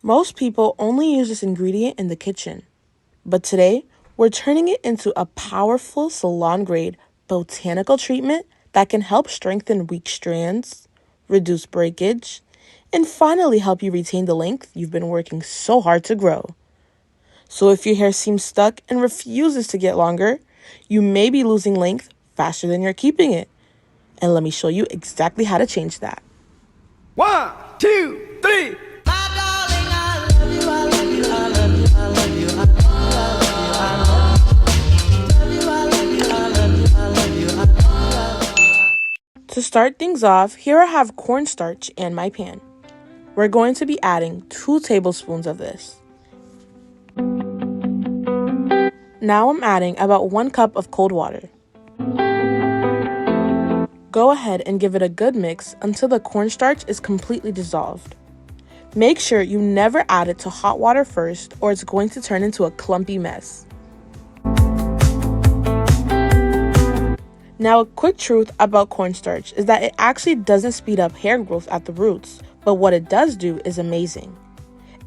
Most people only use this ingredient in the kitchen, but today we're turning it into a powerful salon-grade botanical treatment that can help strengthen weak strands, reduce breakage, and finally help you retain the length you've been working so hard to grow. So if your hair seems stuck and refuses to get longer, you may be losing length faster than you're keeping it. And let me show you exactly how to change that. 1, 2, 3. To start things off, here I have cornstarch in my pan. We're going to be adding 2 tablespoons of this. Now I'm adding about 1 cup of cold water. Go ahead and give it a good mix until the cornstarch is completely dissolved. Make sure you never add it to hot water first, or it's going to turn into a clumpy mess. Now, a quick truth about cornstarch is that it actually doesn't speed up hair growth at the roots, but what it does do is amazing.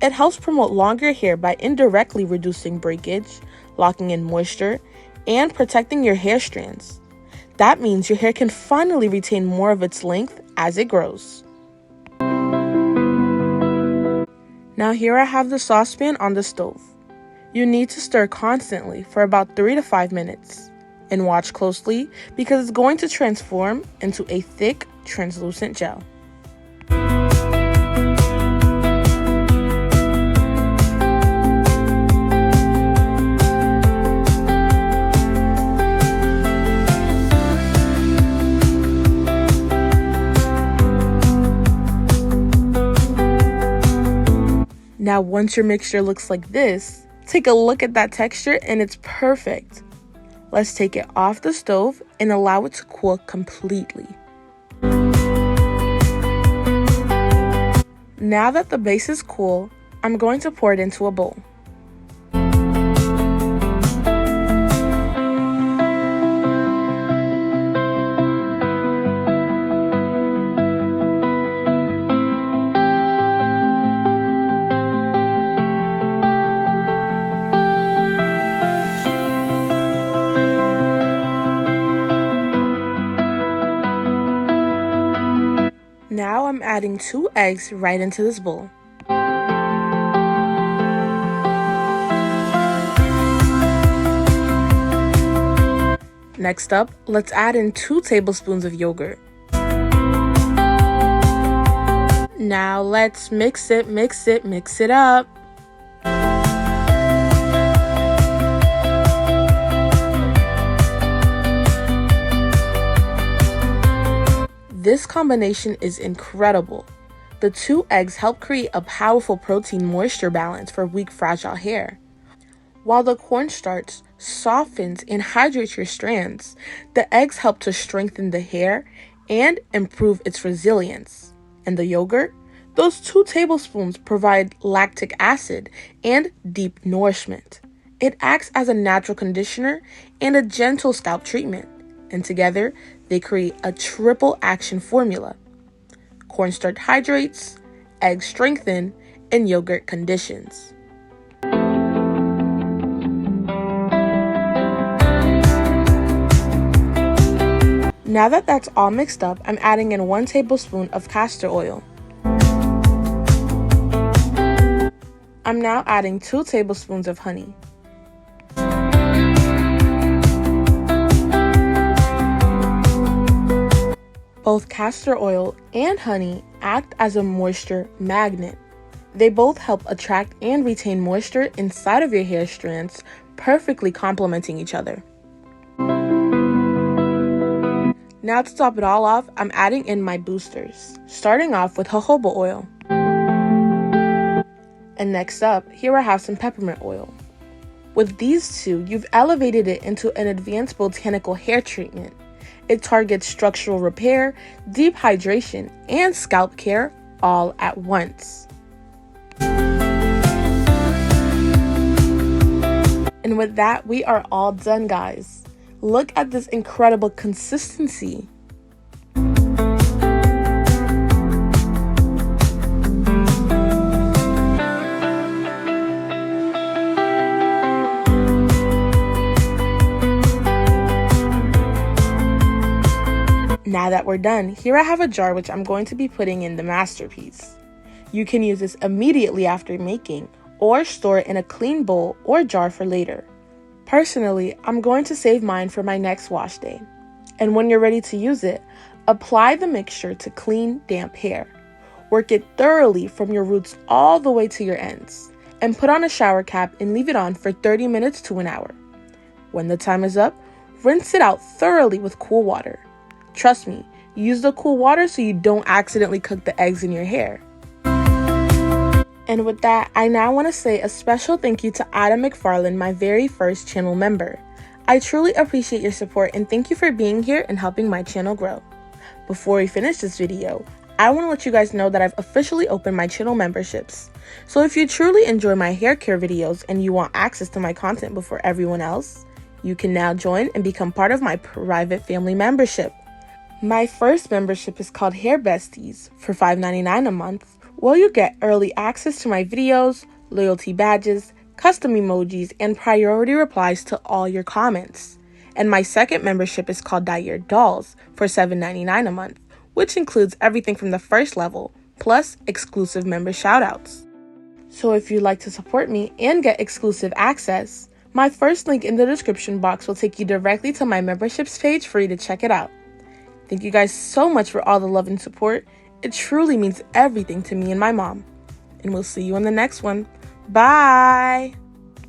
It helps promote longer hair by indirectly reducing breakage, locking in moisture, and protecting your hair strands. That means your hair can finally retain more of its length as it grows. Now here I have the saucepan on the stove. You need to stir constantly for about 3 to 5 minutes. And watch closely because it's going to transform into a thick, translucent gel. Now, once your mixture looks like this, take a look at that texture and it's perfect. Let's take it off the stove and allow it to cool completely. Now that the base is cool, I'm going to pour it into a bowl. Now I'm adding 2 eggs right into this bowl. Next up, let's add in 2 tablespoons of yogurt. Now let's mix it up. This combination is incredible. The 2 eggs help create a powerful protein-moisture balance for weak, fragile hair. While the cornstarch softens and hydrates your strands, the eggs help to strengthen the hair and improve its resilience. And the yogurt? Those 2 tablespoons provide lactic acid and deep nourishment. It acts as a natural conditioner and a gentle scalp treatment. And together, they create a triple action formula. Cornstarch hydrates, eggs strengthen, and yogurt conditions. Now that that's all mixed up, I'm adding in 1 tablespoon of castor oil. I'm now adding 2 tablespoons of honey. Both castor oil and honey act as a moisture magnet. They both help attract and retain moisture inside of your hair strands, perfectly complementing each other. Now to top it all off, I'm adding in my boosters, starting off with jojoba oil. And next up, here I have some peppermint oil. With these 2, you've elevated it into an advanced botanical hair treatment. It targets structural repair, deep hydration, and scalp care all at once. And with that, we are all done, guys. Look at this incredible consistency. Now that we're done, here I have a jar which I'm going to be putting in the masterpiece. You can use this immediately after making, or store it in a clean bowl or jar for later. Personally, I'm going to save mine for my next wash day. And when you're ready to use it, apply the mixture to clean, damp hair. Work it thoroughly from your roots all the way to your ends, and put on a shower cap and leave it on for 30 minutes to an hour. When the time is up, rinse it out thoroughly with cool water. Trust me, use the cool water so you don't accidentally cook the eggs in your hair. And with that, I now want to say a special thank you to Adam McFarland, my very first channel member. I truly appreciate your support and thank you for being here and helping my channel grow. Before we finish this video, I want to let you guys know that I've officially opened my channel memberships. So if you truly enjoy my hair care videos and you want access to my content before everyone else, you can now join and become part of my private family membership. My first membership is called Hair Besties for $5.99 a month. Well, you get early access to my videos, loyalty badges, custom emojis, and priority replies to all your comments. And my second membership is called Dye Your Dolls for $7.99 a month, which includes everything from the first level, plus exclusive member shoutouts. So if you'd like to support me and get exclusive access, my first link in the description box will take you directly to my memberships page for you to check it out. Thank you guys so much for all the love and support. It truly means everything to me and my mom. And we'll see you in the next one. Bye!